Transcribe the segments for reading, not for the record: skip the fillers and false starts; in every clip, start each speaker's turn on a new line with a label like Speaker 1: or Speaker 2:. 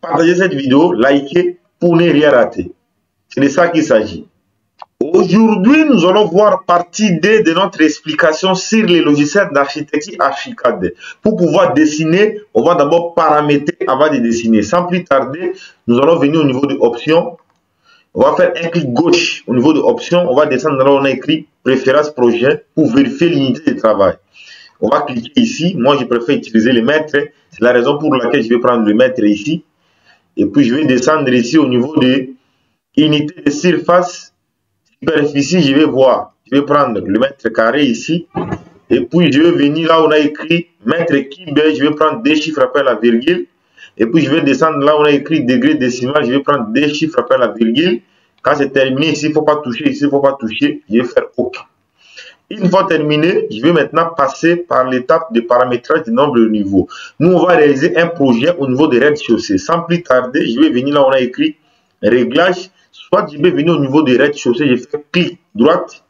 Speaker 1: partagez cette vidéo, likez pour ne rien rater. C'est de ça qu'il s'agit. Aujourd'hui, nous allons voir partie 2 de notre explication sur les logiciels d'architecture Archicad. Pour pouvoir dessiner, on va d'abord paramétrer avant de dessiner. Sans plus tarder, nous allons venir au niveau de options. On va faire un clic gauche au niveau de options. On va descendre là où on a écrit préférence projet pour vérifier l'unité de travail. On va cliquer ici. Moi, je préfère utiliser le mètre. C'est la raison pour laquelle je vais prendre le mètre ici. Et puis, je vais descendre ici au niveau de unité de surface. Superficie, je vais voir. Je vais prendre le mètre carré ici. Et puis, je vais venir là où on a écrit mètre cube. Je vais prendre 2 chiffres après la virgule. Et puis, je vais descendre là où on a écrit degré décimal. Je vais prendre 2 chiffres après la virgule. Quand c'est terminé, ici, il ne faut pas toucher. Ici, il ne faut pas toucher. Je vais faire OK. Une fois terminé, je vais maintenant passer par l'étape de paramétrage du nombre de niveaux. Nous, on va réaliser un projet au niveau des rez-de-chaussée. Sans plus tarder, je vais venir là où on a écrit réglage. Soit je vais venir au niveau des rez-de-chaussée. Je fais clic droite.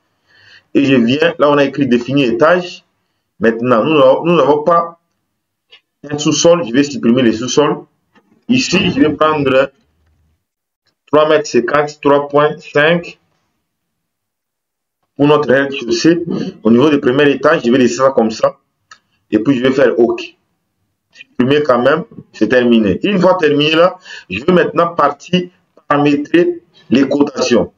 Speaker 1: Et je viens là où on a écrit définir étage. Maintenant, nous n'avons pas un sous-sol, je vais supprimer les sous-sols. Ici, je vais prendre 3,50 m, 3,5 pour notre rez-de-chaussée. Au niveau du premier étage, je vais laisser ça comme ça. Et puis, je vais faire OK. Supprimer quand même, c'est terminé. Une fois terminé là, je vais maintenant partir paramétrer les cotations.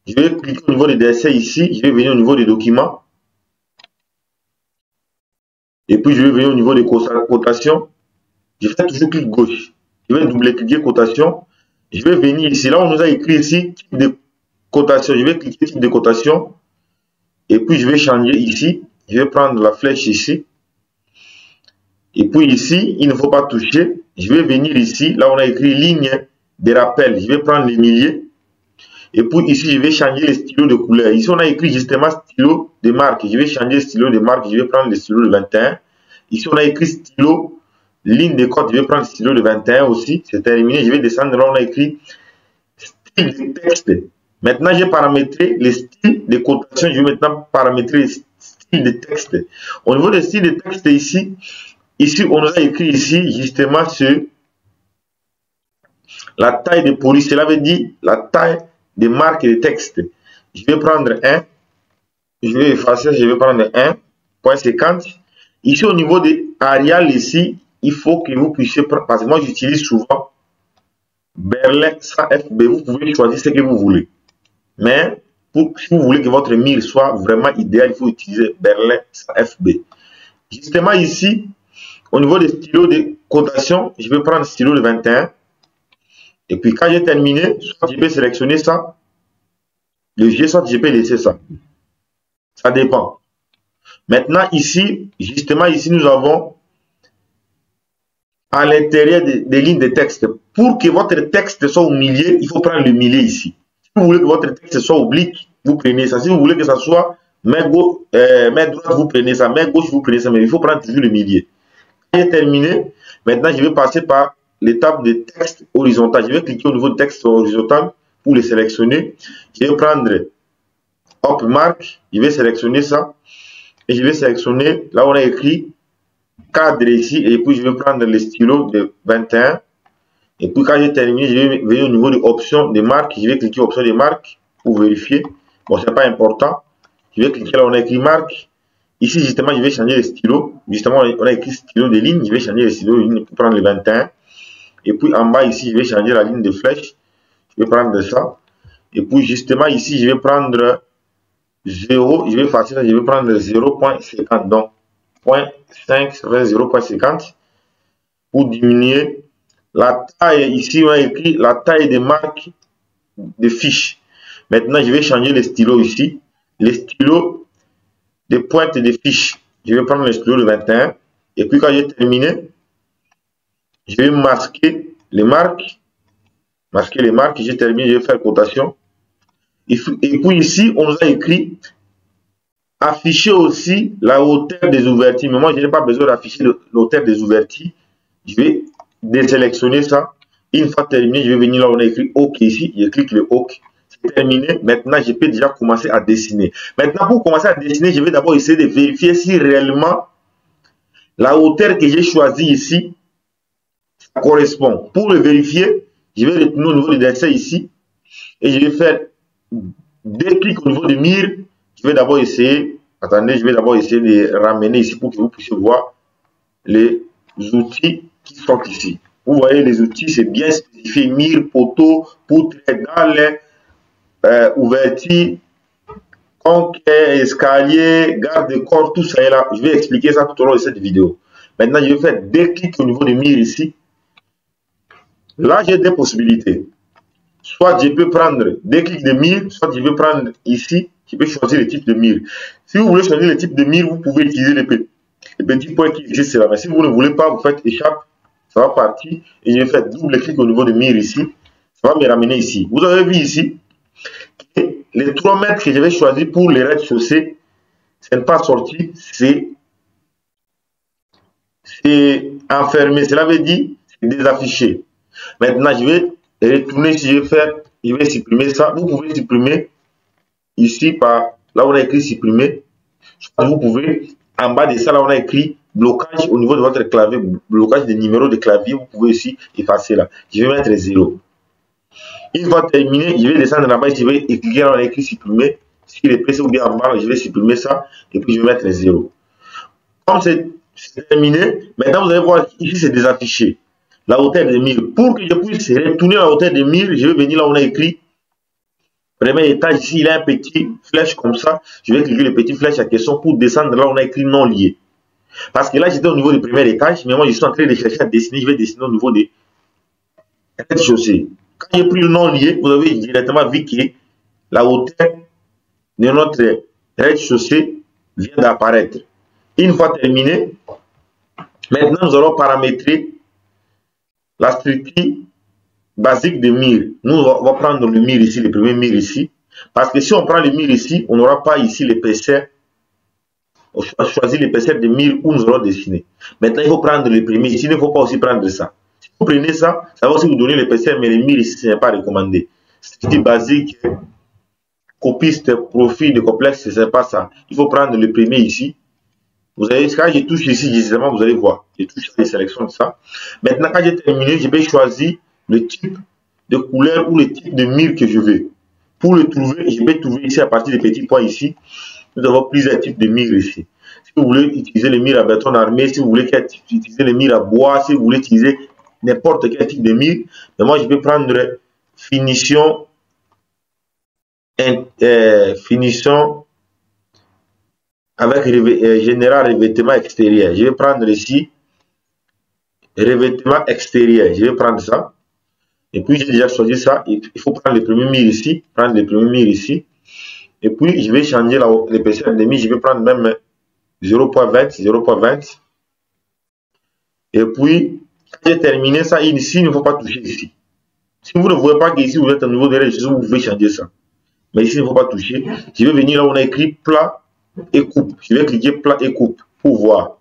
Speaker 1: Je vais cliquer au niveau des dessins ici. Je vais venir au niveau des documents. Et puis, je vais venir au niveau des cotations. Je fais toujours clic gauche. Je vais double-cliquer cotation. Je vais venir ici. Là, on nous a écrit ici type de cotation. Je vais cliquer type de cotation. Et puis, je vais changer ici. Je vais prendre la flèche ici. Et puis ici, il ne faut pas toucher. Je vais venir ici. Là, on a écrit ligne de rappel. Je vais prendre les milliers. Et puis ici, je vais changer les stylos de couleur. Ici, on a écrit justement stylo de marque. Je vais changer stylo de marque. Je vais prendre le stylo de 21. Ici, on a écrit stylo ligne de code. Je vais prendre le stylo de 21 aussi. C'est terminé. Je vais descendre. Là, on a écrit style de texte. Maintenant, j'ai paramétré les styles de cotation. Je vais maintenant paramétrer les styles de texte. Au niveau des styles de texte ici, on nous a écrit ici justement sur la taille de police. Cela veut dire la taille des marques de texte. Je vais prendre 1. Je vais effacer. Je vais prendre 1.50. Ici, au niveau de Arial, ici, il faut que vous puissiez prendre. Parce que moi, j'utilise souvent Berlin sans FB. Vous pouvez choisir ce que vous voulez. Mais si vous voulez que votre mire soit vraiment idéal, il faut utiliser Berlin sans FB. Justement, ici, au niveau des stylos de cotation, je vais prendre le stylo de 21. Et puis, quand j'ai terminé, soit je peux sélectionner ça, le G, soit je peux laisser ça. Ça dépend. Maintenant, ici, justement, ici, nous avons à l'intérieur des lignes de texte. Pour que votre texte soit au milieu, il faut prendre le milieu ici. Si vous voulez que votre texte soit oblique, vous prenez ça. Si vous voulez que ça soit main droite, vous prenez ça. Main gauche, vous prenez ça. Mais il faut prendre toujours le milieu. Quand j'ai terminé, maintenant, je vais passer par l'étape de texte horizontal. Je vais cliquer au niveau de texte horizontal pour le sélectionner. Je vais prendre Hop Marque. Je vais sélectionner ça. Et je vais sélectionner, là on a écrit cadre ici. Et puis je vais prendre le stylo de 21. Et puis quand j'ai terminé, je vais venir au niveau de options de marque. Je vais cliquer options de marque pour vérifier. Bon, c'est pas important. Je vais cliquer là où on a écrit marque. Ici, justement, je vais changer le stylo. Justement, on a écrit stylo de ligne. Je vais changer le stylo de ligne pour prendre le 21. Et puis en bas ici, je vais changer la ligne de flèche. Je vais prendre ça. Et puis justement ici, je vais prendre 0. Je vais faire ça. Je vais prendre 0.50. Donc 0.5, ça fait 0.50. Pour diminuer la taille. Ici, on a écrit la taille des marques de fiches. Maintenant, je vais changer le stylo ici. Les stylos de pointe de fiches. Je vais prendre le stylo de 21. Et puis quand j'ai terminé, je vais masquer les marques. Masquer les marques. J'ai terminé, je vais faire cotation. Et puis ici, on nous a écrit afficher aussi la hauteur des ouvertures. Mais moi, je n'ai pas besoin d'afficher la hauteur des ouvertures. Je vais désélectionner ça. Une fois terminé, je vais venir là où on a écrit OK ici. Je clique le OK. C'est terminé. Maintenant, je peux déjà commencer à dessiner. Maintenant, pour commencer à dessiner, je vais d'abord essayer de vérifier si réellement la hauteur que j'ai choisie ici correspond. Pour le vérifier, je vais retourner au niveau du dessin ici et je vais faire 2 clics au niveau du mur. Je vais d'abord essayer, attendez, je vais d'abord essayer de ramener ici pour que vous puissiez voir les outils qui sont ici. Vous voyez, les outils, c'est bien spécifié, mur, poteau, poutre, dalle, ouverture, conquête, escalier, garde-corps, tout ça est là. Je vais expliquer ça tout au long de cette vidéo. Maintenant, je vais faire 2 clics au niveau du mur ici. Là, j'ai 2 possibilités. Soit je peux prendre 2 clics de mur, soit je vais prendre ici, je peux choisir le type de mur. Si vous voulez choisir le type de mur, vous pouvez utiliser les petits points qui existent là. Mais si vous ne voulez pas, vous faites échappe, ça va partir. Et je vais faire double clic au niveau du mur ici. Ça va me ramener ici. Vous avez vu ici, les 3 mètres que je vais choisir pour les rez-de-chaussée, ce n'est pas sorti, c'est enfermé. Cela veut dire c'est désaffiché. Maintenant, je vais retourner, si je vais supprimer ça. Vous pouvez supprimer ici par là où on a écrit supprimer. Vous pouvez, en bas de ça, là on a écrit blocage au niveau de votre clavier, blocage des numéros de clavier. Vous pouvez aussi effacer là. Je vais mettre 0. Une fois terminé, je vais descendre là-bas, je vais cliquer là où on a écrit supprimer. Si il est pressé ou bien en bas, je vais supprimer ça et puis je vais mettre 0. Comme c'est terminé, maintenant vous allez voir ici c'est désaffiché. La hauteur des murs. Pour que je puisse retourner à la hauteur des murs, je vais venir là où on a écrit premier étage. Ici, il y a un petit flèche comme ça. Je vais cliquer le petit flèche à question pour descendre là où on a écrit non lié. Parce que là, j'étais au niveau du premier étage, mais moi, je suis en train de chercher à dessiner. Je vais dessiner au niveau des rez-de-chaussée. Quand j'ai pris le non lié, vous avez directement vu que la hauteur de notre rez-de-chaussée vient d'apparaître. Une fois terminé, maintenant, nous allons paramétrer la structure basique de mur. Nous, on va prendre le mur ici, le premier mur ici. Parce que si on prend le mur ici, on n'aura pas ici l'épaisseur. On choisit l'épaisseur de mur où nous allons dessiner. Maintenant, il faut prendre le premier. Ici, il ne faut pas aussi prendre ça. Si vous prenez ça, ça va aussi vous donner l'épaisseur, mais le mur ici, ce n'est pas recommandé. Structure basique, copiste, profil de complexe, ce n'est pas ça. Il faut prendre le premier ici. Vous avez, quand je touche ici, justement, vous allez voir. Je touche les sélections de ça. Maintenant, quand j'ai terminé, je vais choisir le type de couleur ou le type de mur que je veux. Pour le trouver, je vais trouver ici à partir des petits points ici. Nous avons plusieurs types de murs ici. Si vous voulez utiliser le mur à béton armé, si vous voulez utiliser le mur à bois, si vous voulez utiliser n'importe quel type de mur, mais moi je vais prendre finition, finition avec général revêtement extérieur. Je vais prendre ici revêtement extérieur. Je vais prendre ça. Et puis, j'ai déjà choisi ça. Il faut prendre le premier mur ici. Prendre le premier mur ici. Et puis, je vais changer l'épaisseur de mur. Je vais prendre même 0.20. 0.20. Et puis, quand j'ai terminé ça, ici, il ne faut pas toucher ici. Si vous ne voyez pas qu'ici, vous êtes au niveau de la vous pouvez changer ça. Mais ici, il ne faut pas toucher. Je vais venir là où on a écrit plat et coupe. Je vais cliquer plat et coupe pour voir.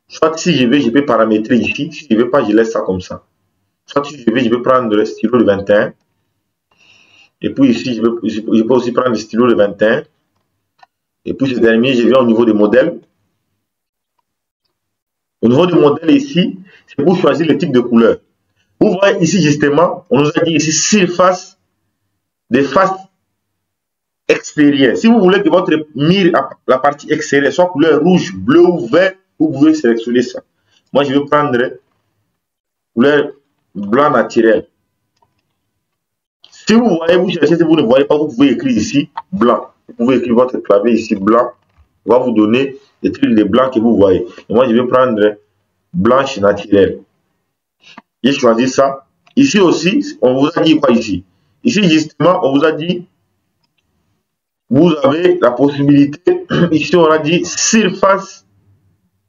Speaker 1: Soit si je veux, je peux paramétrer ici. Si je ne veux pas, je laisse ça comme ça. Soit si je vais prendre le stylo de 21. Et puis ici, je peux aussi prendre le stylo de 21. Et puis c'est terminé, je viens au niveau des modèles. Au niveau du modèle ici, c'est pour choisir le type de couleur. Vous voyez ici justement, on nous a dit ici surface de face extérieure. Si vous voulez que votre mur, la partie extérieure, soit couleur rouge, bleu ou vert, vous pouvez sélectionner ça. Moi, je vais prendre couleur blanc naturel. Si vous voyez, vous cherchez, si vous ne voyez pas, vous pouvez écrire ici blanc. Vous pouvez écrire votre clavier ici blanc. On va vous donner les trucs de blanc que vous voyez. Et moi, je vais prendre blanche naturelle. J'ai choisi ça. Ici aussi, on vous a dit quoi ici? Ici, justement, on vous a dit, vous avez la possibilité, ici, on a dit surface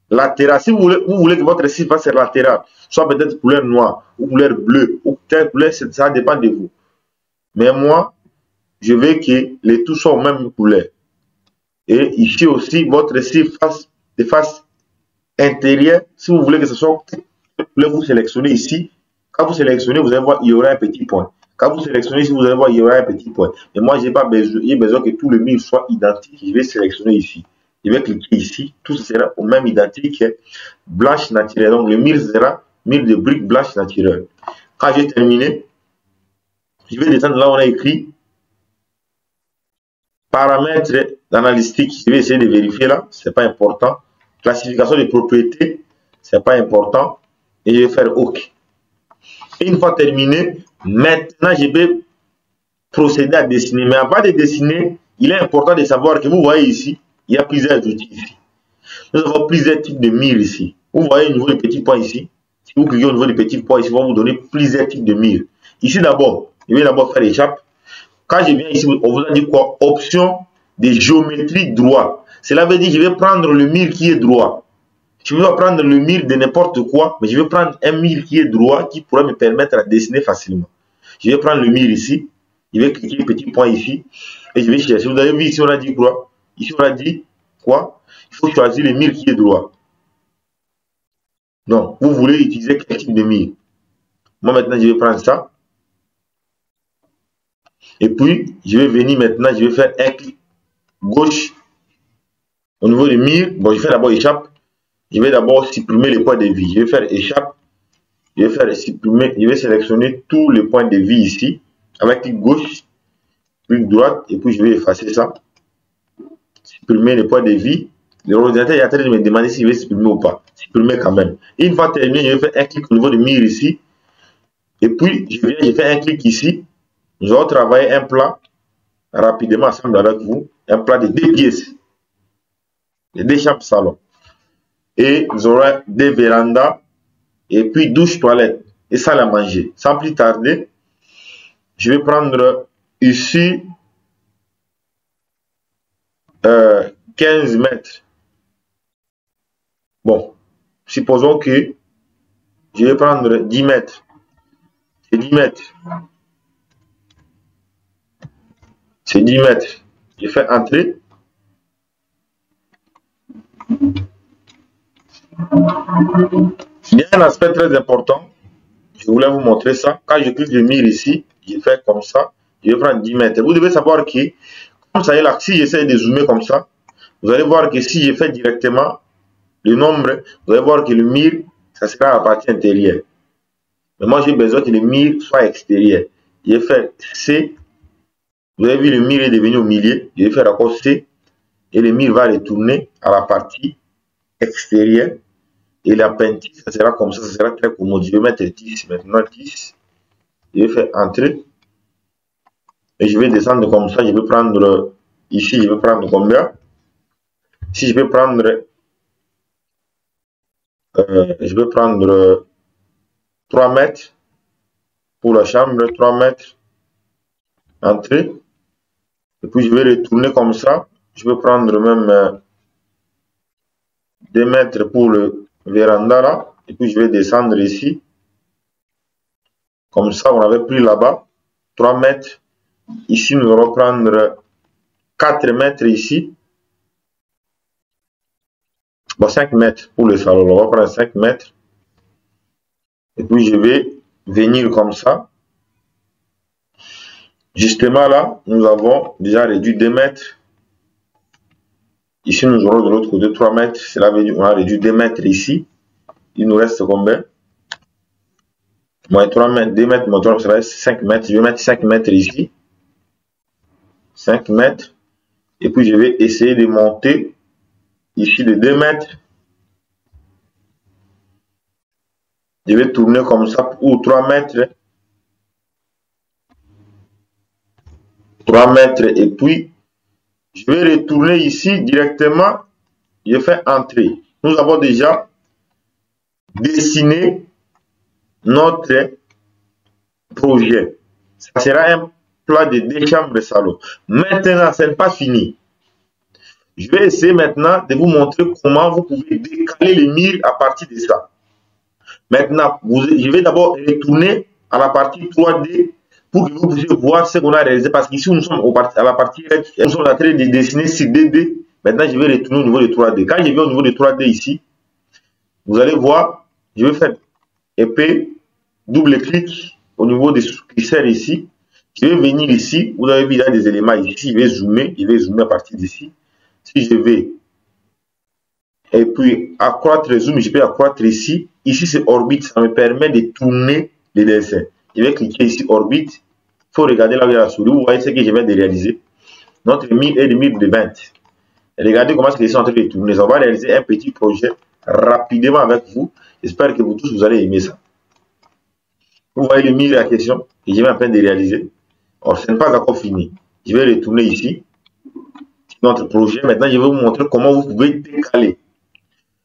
Speaker 1: latérale. Si vous voulez que votre surface latérale soit peut-être couleur noire ou couleur bleue ou quelle couleur, ça dépend de vous. Mais moi, je veux que les tout soient aux mêmes couleurs. Et ici aussi, votre surface de face intérieure, si vous voulez que ce soit couleur, vous sélectionnez ici. Quand vous sélectionnez, vous allez voir, il y aura un petit point. Quand vous sélectionnez ici, vous allez voir, il y aura un petit point. Et moi, j'ai pas besoin, j'ai besoin que tout le mur soit identique. Je vais sélectionner ici. Je vais cliquer ici. Tout sera au même identique. Blanche naturelle. Donc, le mur sera mur de briques blanches naturelles. Quand j'ai terminé, je vais descendre là où on a écrit paramètres d'analytique. Je vais essayer de vérifier là, c'est pas important. Classification des propriétés, c'est pas important. Et je vais faire OK. Une fois terminé, maintenant je vais procéder à dessiner. Mais avant de dessiner, il est important de savoir que vous voyez ici, il y a plusieurs outils ici. Nous avons plusieurs types de murs ici. Vous voyez au niveau des petits points ici. Si vous cliquez au niveau des petits points ici, on va vous donner plusieurs types de murs. Ici d'abord, je vais d'abord faire échappe. Quand je viens ici, on vous a dit quoi? Option de géométrie droit. Cela veut dire que je vais prendre le mur qui est droit. Je ne vais pas prendre le mur de n'importe quoi, mais je vais prendre un mur qui est droit qui pourra me permettre de dessiner facilement. Je vais prendre le mur ici. Je vais cliquer petit point ici. Et je vais chercher. Vous avez vu ici, on a dit quoi? Ici, on a dit quoi? Il faut choisir le mur qui est droit. Donc, vous voulez utiliser quel type de mur? Moi, maintenant, je vais prendre ça. Et puis, je vais venir maintenant, je vais faire un clic gauche au niveau du mur. Bon, je fais d'abord échappe. Je vais d'abord supprimer les points de vie. Je vais faire échappe. Je vais faire supprimer. Je vais sélectionner tous les points de vie ici. Avec clic gauche, clic droite. Et puis, je vais effacer ça. Supprimer les points de vie. L'ordinateur est en train de me demander si je vais supprimer ou pas. Supprimer quand même. Et une fois terminé, je vais faire un clic au niveau du mur ici. Et puis, je fais un clic ici. Nous allons travailler un plat rapidement ensemble avec vous. Un plat de 2 pièces. De 2 chambres salon. Et nous aurons des vérandas. Et puis douche, toilette. Et salle à manger. Sans plus tarder, je vais prendre ici 15 mètres. Bon, supposons que je vais prendre 10 mètres. C'est 10 mètres. C'est 10 mètres. Je fais entrer. Il y a un aspect très important. Je voulais vous montrer ça. Quand je clique le mur ici, je fais comme ça. Je vais prendre 10 mètres. Vous devez savoir que, comme ça est là, si j'essaie de zoomer comme ça, vous allez voir que si je fais directement le nombre, vous allez voir que le mur, ça sera la partie intérieure. Mais moi, j'ai besoin que le mur soit extérieur. Je vais faire C. Vous avez vu, le mur est devenu au milieu. Je vais faire encore C. Et le mur va retourner à la partie extérieure. Et la peinture, ça sera comme ça sera très commode. Je vais mettre 10, maintenant 10. Je vais faire entrer. Et je vais descendre comme ça. Je vais prendre, ici, je vais prendre combien? Si je vais prendre, je vais prendre 3 mètres pour la chambre, 3 mètres, entrée. Et puis je vais retourner comme ça. Je vais prendre même 2 mètres pour le véranda là. Et puis je vais descendre ici. Comme ça, on avait pris là-bas 3 mètres. Ici, nous allons prendre 4 mètres ici. Bon, 5 mètres pour le salon. On va prendre 5 mètres. Et puis je vais venir comme ça. Justement là, nous avons déjà réduit 2 mètres. Ici, nous aurons de l'autre côté 3 mètres. Cela veut dire qu'on a réduit 2 mètres ici. Il nous reste combien? Moins 3 mètres, 2 mètres, moins 3, ça reste 5 mètres. Je vais mettre 5 mètres ici. 5 mètres. Et puis je vais essayer de monter ici de 2 mètres. Je vais tourner comme ça pour 3 mètres. 3 mètres. Et puis, je vais retourner ici directement. Je fais entrer. Nous avons déjà dessiné notre projet. Ça sera un plat de 2 chambres salon. Maintenant, ce n'est pas fini. Je vais essayer maintenant de vous montrer comment vous pouvez décaler les murs à partir de ça. Maintenant, je vais d'abord retourner à la partie 3D pour que vous puissiez voir ce qu'on a réalisé. Parce qu'ici, nous sommes à la partie, nous sommes en train de dessiner sur 2D. Maintenant, je vais retourner au niveau de 3D. Quand je vais au niveau de 3D ici, vous allez voir, je vais faire épée, double clic au niveau des curseurs ici. Je vais venir ici. Vous avez vu, il y a des éléments ici. Je vais zoomer à partir d'ici. Si je vais et puis accroître le zoom, je peux accroître ici. ici c'est orbite, ça me permet de tourner les dessins. Je vais cliquer ici orbite, il faut regarder là où il y a la souris, vous voyez ce que je viens de réaliser. Notre mire est de mire de 20. Regardez comment c'est en train de tourner. On va réaliser un petit projet rapidement avec vous. J'espère que vous tous vous allez aimer ça. Vous voyez le mire à la question que je vais en train de réaliser. Or, ce n'est pas encore fini. Je vais retourner ici. Notre projet. Maintenant, je vais vous montrer comment vous pouvez décaler.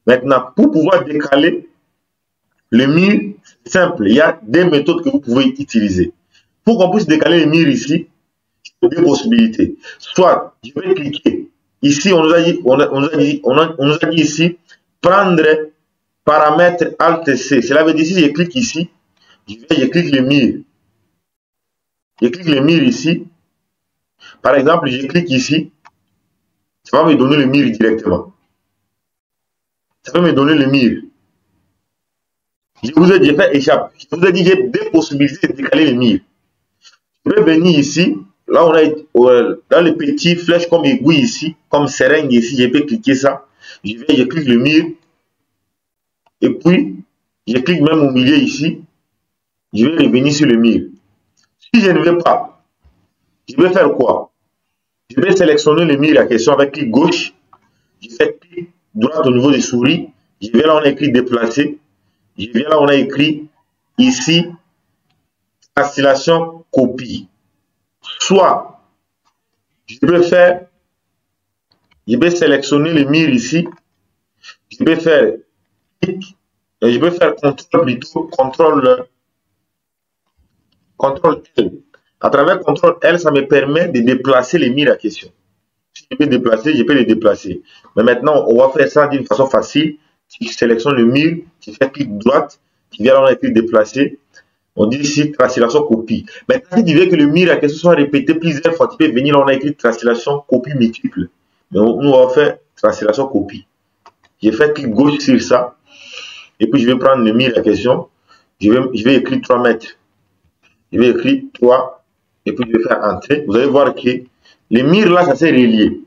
Speaker 1: Maintenant, pour pouvoir décaler le mire, c'est simple. Il y a des méthodes que vous pouvez utiliser. Pour qu'on puisse décaler le mire ici, il y a deux possibilités. Soit, je vais cliquer. Ici, on nous a dit ici, prendre paramètre Alt C. Cela veut dire si je clique ici, je clique le mire. Je clique le mire ici. Par exemple, je clique ici. Ça va me donner le mire directement. Ça va me donner le mire. Je vous ai dit, fait échappe. Je vous ai dit, j'ai deux possibilités de décaler le mire. Je vais venir ici. Là, on a dans les petits flèches comme aiguille ici, comme seringue ici, je peux cliquer ça. Je clique le mire. Et puis, je clique même au milieu ici. Je vais revenir sur le mire. Si je ne veux pas, je vais faire quoi? Je vais sélectionner le mire à question avec clic gauche. Je fais clic droit au niveau des souris. Je vais là, on a écrit déplacer. Je viens là, on a écrit ici, installation copie. Soit, je vais sélectionner le mire ici. Je vais faire clic. Je vais faire contrôle plutôt, contrôle L. À travers contrôle L, ça me permet de déplacer les mires à question. Si je peux déplacer, je peux les déplacer. Mais maintenant, on va faire ça d'une façon facile. Tu sélectionnes le mire, tu fais clic droite, tu viens là, on a écrit déplacer. On dit ici translation copie. Maintenant, si tu veux que le mire à question soit répété plusieurs fois, tu peux venir là, on a écrit translation copie multiple. Mais nous, on va faire translation copie. Je fais clic gauche sur ça. Et puis, je vais prendre le mire à question. Je vais écrire 3 mètres. Je vais écrire 3. Et puis, je vais faire entrer. Vous allez voir que les mires là, ça s'est relié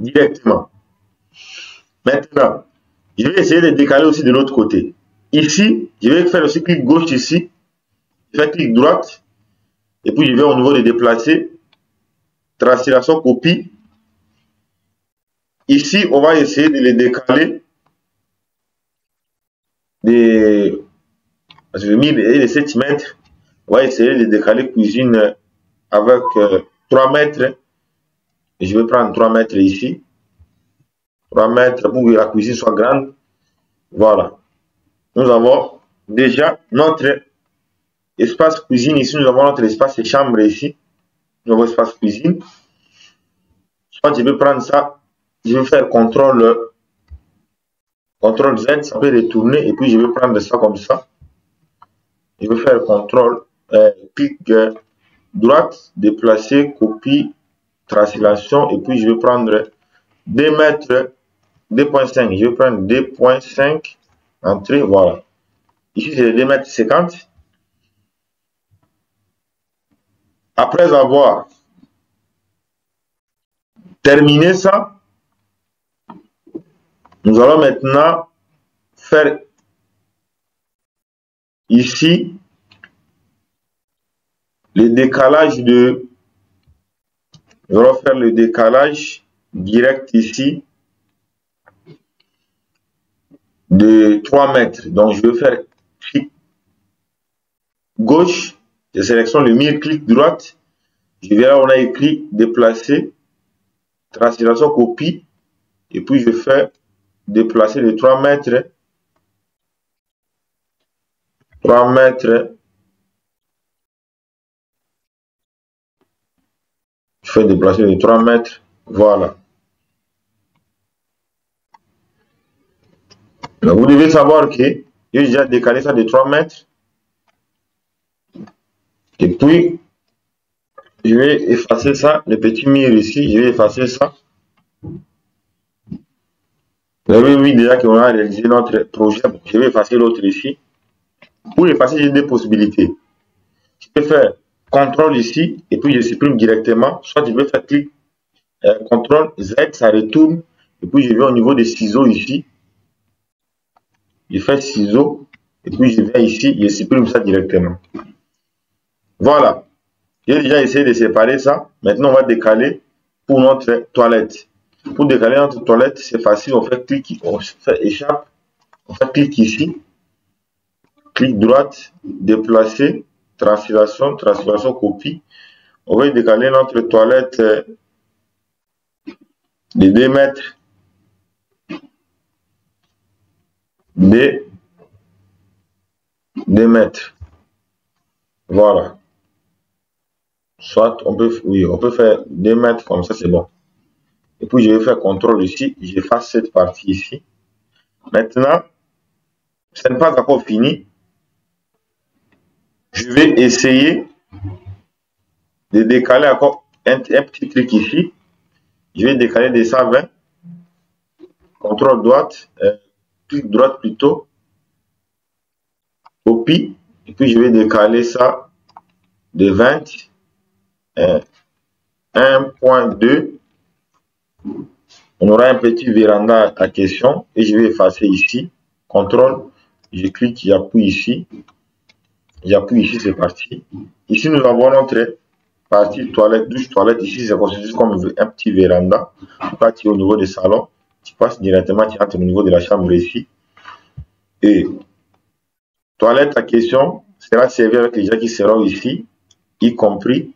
Speaker 1: directement. Maintenant, je vais essayer de décaler aussi de l'autre côté. Ici, je vais faire aussi clic gauche ici. Je fais clic droite. Et puis, je vais au niveau de déplacer. Translation copie. Ici, on va essayer de les décaler. Parce que le mire est de 7 mètres. On va essayer de décaler cuisine avec 3 mètres. Et je vais prendre 3 mètres ici. 3 mètres pour que la cuisine soit grande. Voilà. Nous avons déjà notre espace cuisine ici. Nous avons notre espace chambre ici. Nous avons espace cuisine. Soit je vais prendre ça. Je vais faire CTRL Z. Ça peut retourner. Et puis je vais prendre ça comme ça. Je vais faire clic droite, déplacer, copie, translation. Et puis je vais prendre 2 mètres, 2.5. Je vais prendre 2.5. Entrée, voilà. Ici, c'est 2 mètres 50. Après avoir terminé ça, nous allons maintenant faire ici le décalage de... Nous allons faire le décalage direct ici de 3 mètres. Donc, je vais faire clic gauche, je sélectionne le mire, clic droite. Je vais là, on a écrit déplacer, translation copie. Et puis, je fais déplacer de 3 mètres. 3 mètres. Je fais déplacer de 3 mètres. Voilà. Donc, vous devez savoir que j'ai déjà décalé ça de 3 mètres. Et puis, je vais effacer ça, le petit mire ici, je vais effacer ça. Vous avez vu déjà qu'on a réalisé notre projet. Je vais effacer l'autre ici. Pour effacer, j'ai deux possibilités. Je peux faire CTRL ici, et puis je supprime directement. Soit je vais faire clic, CTRL Z, ça retourne. Et puis je vais au niveau des ciseaux ici. je fais ciseaux, et puis je viens ici, je supprime ça directement. Voilà. J'ai déjà essayé de séparer ça. Maintenant, on va décaler pour notre toilette. Pour décaler notre toilette, c'est facile. On fait clic, on fait échappe, on fait clic ici, clic droite, déplacer, translation, translation, copie. On va décaler notre toilette de 2 mètres. De 2 mètres. Voilà. Soit on peut, oui, on peut faire 2 mètres comme ça, c'est bon. Et puis je vais faire CTRL ici, j'efface cette partie ici. Maintenant, ce n'est pas encore fini. Je vais essayer de décaler encore un petit truc ici. Je vais décaler de 120. CTRL droite, clic droite plutôt. Copie. Et puis je vais décaler ça de 20. 1.2. On aura un petit véranda à question. Et je vais effacer ici. CTRL. Je clique, j'appuie ici. J'appuie ici, c'est parti. Ici, nous avons notre partie toilette, douche, toilette. Ici, c'est constitué comme un petit véranda. Tu partis au niveau du salon. Tu passes directement, tu entres au niveau de la chambre ici. Et toilette à question sera servie avec les gens qui seront ici, y compris.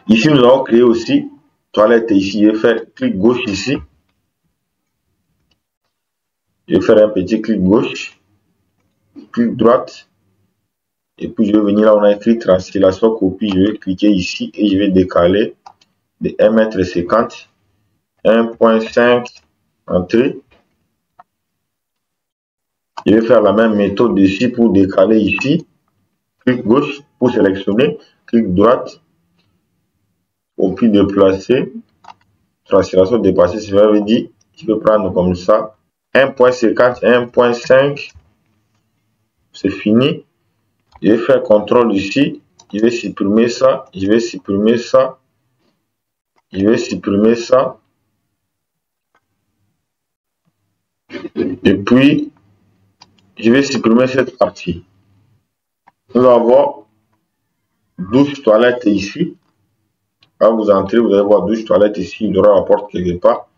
Speaker 1: Ici, nous allons créer aussi toilette ici. Je vais faire clic gauche ici. Je vais faire un petit clic gauche. Clic droite. Et puis, je vais venir là où on a écrit translation, copie. Je vais cliquer ici et je vais décaler de 1,50 m, 1.5 entrée. Je vais faire la même méthode ici pour décaler ici. Clic gauche pour sélectionner. Clic droite. Copie déplacer. Translation dépasser. Ça veut dire je peux prendre comme ça. 1.50, 1.5. C'est fini. Je vais faire CTRL ici. Je vais supprimer ça. Je vais supprimer ça. Je vais supprimer ça. Et puis, je vais supprimer cette partie. Nous avons douche, toilette ici. Quand vous entrez, vous allez voir douche, toilette ici. Il y aura la porte quelque part.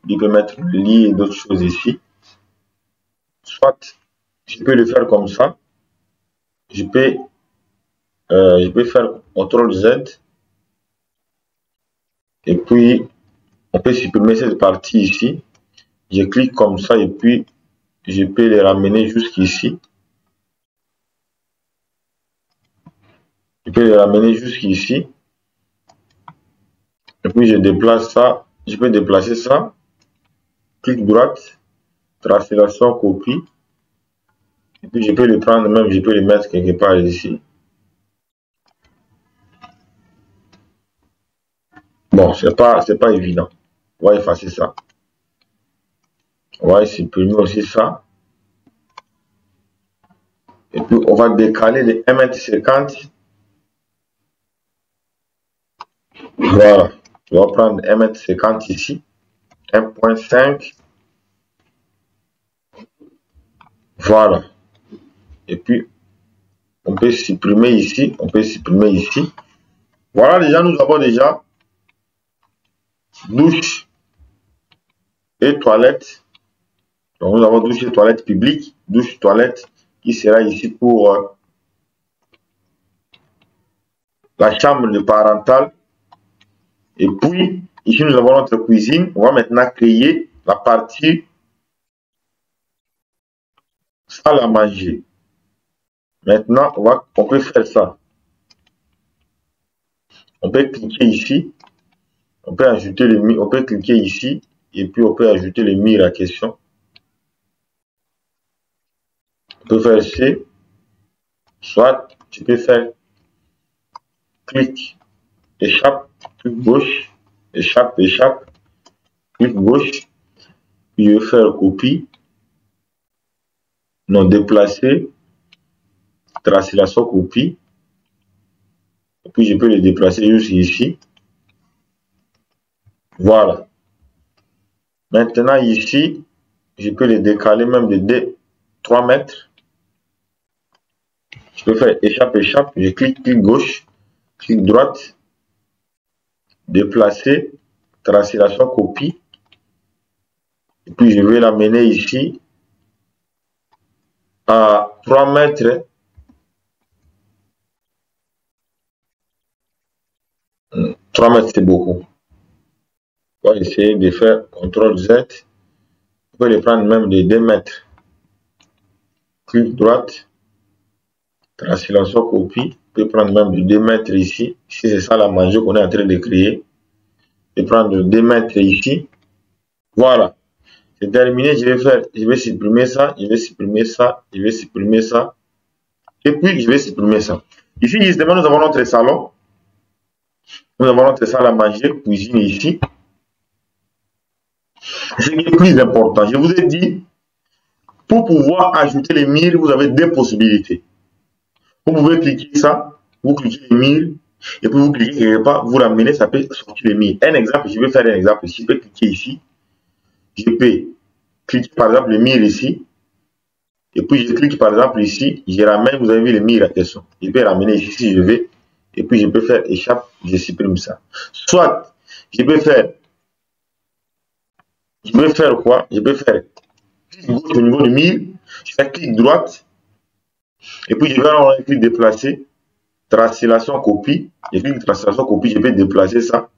Speaker 1: Il peut mettre le lit et d'autres choses ici. Soit, je peux le faire comme ça. Je peux faire CTRL Z. Et puis, on peut supprimer cette partie ici. Je clique comme ça et puis, je peux les ramener jusqu'ici. Je peux les ramener jusqu'ici. Et puis, je déplace ça. Je peux déplacer ça. Clic droite. Translation, copie. Et puis, je peux le prendre même. Je peux le mettre quelque part ici. Bon, c'est pas évident. On va effacer ça. On va supprimer aussi ça. Et puis, on va décaler les 1,50 m. Voilà. On va prendre 1,50 m ici. 1.5. Voilà. Et puis, on peut supprimer ici. On peut supprimer ici. Voilà, déjà, nous avons déjà douche et toilette. Donc, nous avons douche et toilette publique. Douche, toilette qui sera ici pour la chambre de parental. Et puis, ici, nous avons notre cuisine. On va maintenant créer la partie salle à manger. Maintenant, on peut faire ça. On peut cliquer ici. On peut ajouter le mur. On peut cliquer ici. Et puis, on peut ajouter le mur à question. On peut faire C. Soit, tu peux faire clic, échappe, clic gauche, échappe, échappe, clic gauche. Puis, je vais faire copie. Non, déplacer. Translation, copie. Et puis, je peux le déplacer jusqu'ici. Voilà. Maintenant, ici, je peux les décaler même de 3 mètres. Je peux faire échappe, échappe. Je clique, clic gauche, clic droite, déplacer, tracer la soit copie. Et puis je vais l'amener ici à 3 mètres. 3 mètres, c'est beaucoup. On va essayer de faire CTRL Z. On peut les prendre même de 2 mètres. Clic droite, tracer la soit copie. On peut prendre même de 2 mètres ici. Ici, c'est ça la magie qu'on est en train de créer. Je vais prendre 2 mètres ici. Voilà. C'est terminé. Je vais supprimer ça. Je vais supprimer ça. Je vais supprimer ça. Et puis, je vais supprimer ça. Ici, justement, nous avons notre salon. Nous avons notre salle à manger, cuisine ici. Ce qui est plus important, je vous ai dit, pour pouvoir ajouter les murs, vous avez 2 possibilités. Vous pouvez cliquer ça, vous cliquez les murs, et puis vous cliquez quelque part, vous ramenez, ça peut sortir les murs. Un exemple, je vais faire un exemple ici. Je peux cliquer ici. Je peux cliquer par exemple les murs ici. Et puis je clique par exemple ici, je ramène, vous avez vu les murs à question. Je peux ramener ici si je veux. Et puis je peux faire échappe, je supprime ça. Soit, je peux faire quoi? Je peux faire clic gauche au niveau du mur, je fais clic droite, et puis je vais avoir un clic déplacer, translation copie, et clic translation copie, je peux déplacer ça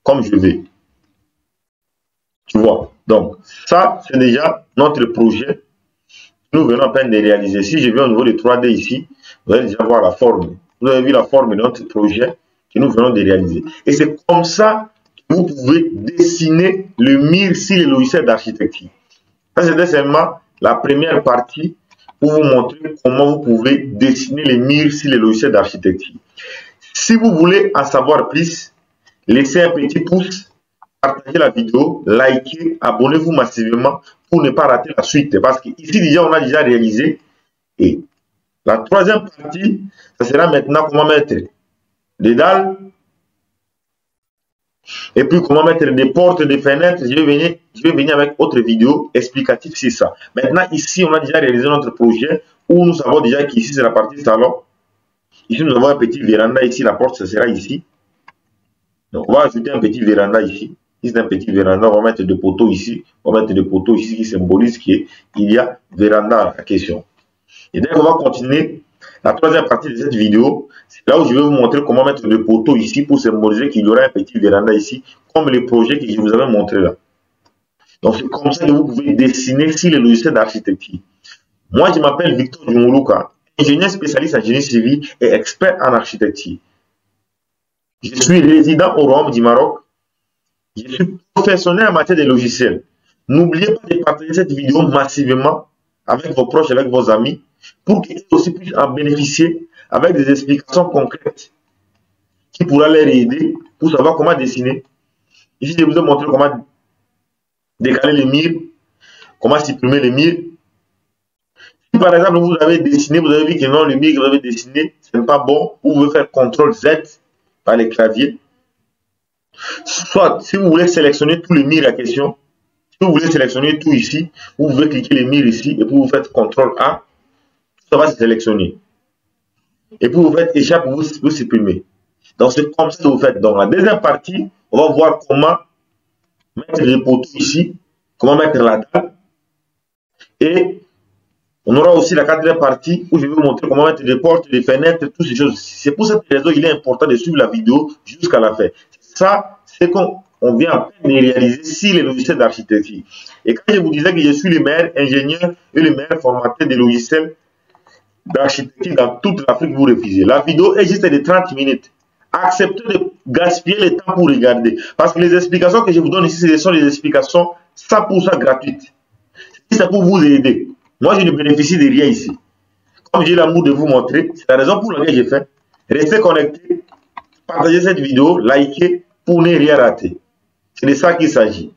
Speaker 1: comme je veux. Tu vois? Donc, ça, c'est déjà notre projet. Nous venons à peine de réaliser. Si je vais au niveau de 3D ici, vous allez déjà voir la forme. Vous avez vu la forme de notre projet que nous venons de réaliser. Et c'est comme ça que vous pouvez dessiner le mur sur les logiciels d'architecture. Ça, c'était seulement la première partie pour vous montrer comment vous pouvez dessiner les murs sur les logiciels d'architecture. Si vous voulez en savoir plus, laissez un petit pouce, partagez la vidéo, likez, abonnez-vous massivement pour ne pas rater la suite. Parce qu'ici, déjà, on a déjà réalisé. Et la troisième partie, ça sera maintenant comment mettre des dalles et puis comment mettre des portes, des fenêtres. Je vais venir avec autre vidéo explicative sur ça. Maintenant, ici, on a déjà réalisé notre projet où nous savons déjà qu'ici, c'est la partie salon. Ici, nous avons un petit véranda. Ici, la porte, ce sera ici. Donc, on va ajouter un petit véranda ici. Ici, c'est un petit véranda. On va mettre des poteaux ici. On va mettre des poteaux ici qui symbolisent qu'il y a véranda à question. Et donc, on va continuer la troisième partie de cette vidéo. C'est là où je vais vous montrer comment mettre des poteaux ici pour symboliser qu'il y aura un petit véranda ici, comme les projets que je vous avais montré là. Donc, c'est comme ça que vous pouvez dessiner sur les logiciels d'architecture. Moi, je m'appelle Victor Djumuluka, ingénieur spécialiste en génie civil et expert en architecture. Je suis résident au Royaume du Maroc. Je suis professionnel en matière de logiciels. N'oubliez pas de partager cette vidéo massivement avec vos proches, avec vos amis, pour qu'ils aussi puissent en bénéficier avec des explications concrètes qui pourraient les aider pour savoir comment dessiner. Ici, je vous ai montré comment décaler les murs, comment supprimer les murs. Si par exemple vous avez dessiné, vous avez vu que non, le mur que vous avez dessiné, ce n'est pas bon, vous pouvez faire CTRL Z par les claviers. Soit, si vous voulez sélectionner tous les murs à question, si vous voulez sélectionner tout ici, vous pouvez cliquer les murs ici et puis vous faites CTRL A. Ça va se sélectionner. Et puis vous faites échappe, vous supprimez. Donc c'est comme ça que vous faites. Dans la deuxième partie, on va voir comment mettre les poteaux ici, comment mettre la dalle. Et on aura aussi la quatrième partie où je vais vous montrer comment mettre des portes, des fenêtres, toutes ces choses. C'est pour cette raison qu'il est important de suivre la vidéo jusqu'à la fin. Ça, c'est qu'on vient à peine de réaliser si les logiciels d'architecture. Et quand je vous disais que je suis le meilleur ingénieur et le meilleur formateur des logiciels d'architecture dans toute l'Afrique, vous refusez. La vidéo est juste de 30 minutes. Acceptez de gaspiller le temps pour regarder. Parce que les explications que je vous donne ici, ce sont des explications 100% gratuites. C'est pour vous aider. Moi, je ne bénéficie de rien ici. Comme j'ai l'amour de vous montrer, c'est la raison pour laquelle j'ai fait. Restez connectés, partagez cette vidéo, likez pour ne rien rater. C'est de ça qu'il s'agit.